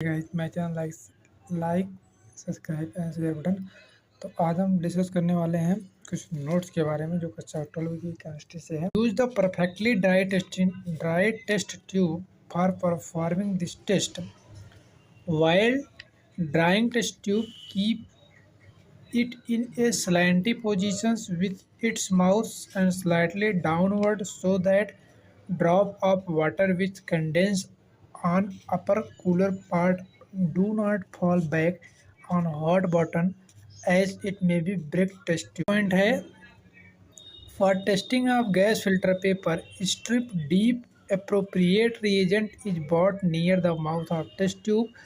Guys my channel like subscribe and share button. तो आज हम डिस्कस करने वाले हैं कुछ नोट्स के बारे में जो कक्षा 12 की केमिस्ट्री से है। Use the perfectly dry test tube for performing this test. While drying test tube, keep it in a slanty position with its mouth and slightly downward so that drop of water which condense on upper cooler part do not fall back on hot button as it may be break test tube. Point है for testing of gas filter paper, strip deep. Appropriate reagent is brought near the mouth of test tube.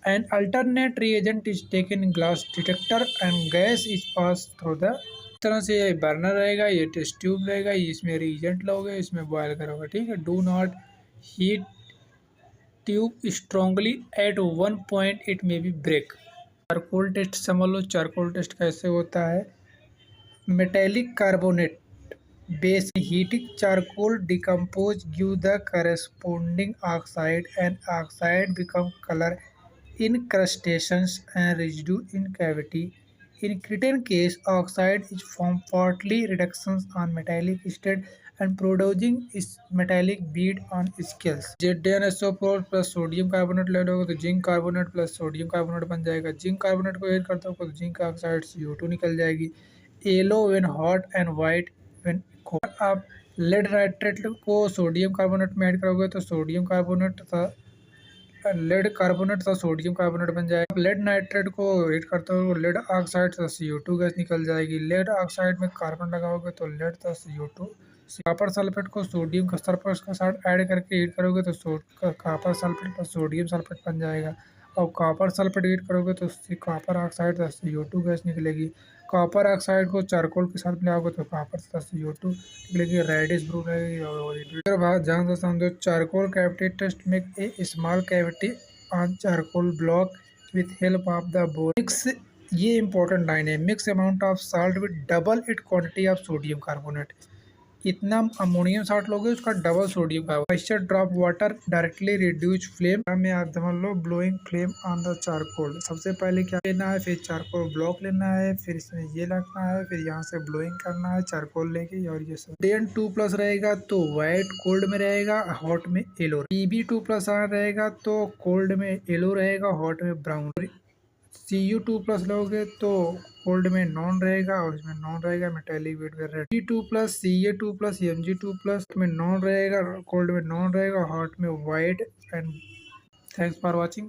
An alternate reagent is taken in glass detector and gas is passed through the। इस तरह से ये burner रहेगा, ये test tube रहेगा, ये इसमें reagent लोगे, इसमें बॉयल करोगे। ठीक है। Do not heat tube strongly at one point it may be break. Charcoal test समझ लो। चारकोल टेस्ट कैसे होता है? Metallic carbonate base heating charcoal decompose give the corresponding oxide and oxide become color incrustations and residue in cavity. In certain case oxide is formed partly reductions on metallic state and producing is metallic bead on scales। ZnSO4 plus sodium carbonate ले लोगे तो zinc carbonate plus sodium carbonate बन जाएगा। Zinc carbonate को add करते हो तो zinc oxide CO2 निकल जाएगी। Yellow when hot and white when. आप लेड नाइट्रेट को सोडियम कार्बोनेट में ऐड करोगे तो सोडियम कार्बोनेट तथा लेड कार्बोनेट तथा सोडियम कार्बोनेट बन जाएगा। लेड नाइट्रेट को हीट करते हो लेड ऑक्साइड तथा CO2 गैस निकल जाएगी। लेड ऑक्साइड में कार्बन लगाओगे तो लेड तथा CO2। कॉपर सल्फेट को सोडियम का सल्फर के साथ ऐड करके हीट करोगे तो कॉपर सल्फेट पर सोडियम सल्फेट बन जाएगा। और कॉपर सल्फेट हीट करोगे तो कॉपर ऑक्साइड तथा CO2 गैस निकलेगी। कॉपर ऑक्साइड को चारकोल के साथ मिलाओगे तो कॉपर तथा CO2 निकलेगी। रेडिश ब्रू रहेगी। और ध्यान से समझो। Charcoal cavity test make a small cavity on charcoal block with help of the bone. Mix, ये इंपॉर्टेंट लाइन है। Mix amount of salt with double it quantity of sodium carbonate. इतना ammonium salt लोगे उसका double sodium का। Moisture drop water directly reduce flame में। आप समझ लो blowing flame on the charcoal. सबसे पहले क्या लेना है, फिर चारकोल ब्लॉक लेना है, फिर इसमें ये रखना है, फिर यहाँ से ब्लोइंग करना है चारकोल लेके। और ये सब Dn2+ रहेगा तो वाइट कोल्ड में रहेगा, हॉट में येलो। Pb2+ रहेगा तो कोल्ड में येलो रहेगा, हॉट में ब्राउन। Cu2+ लोगे तो कोल्ड में नॉन रहेगा और इसमें नॉन रहेगा, मेटेलिक बीड में रेड। P2+, Ca2+, Mg2+ में नॉन रहेगा, कोल्ड में नॉन रहेगा, हॉट में white. And thanks for watching.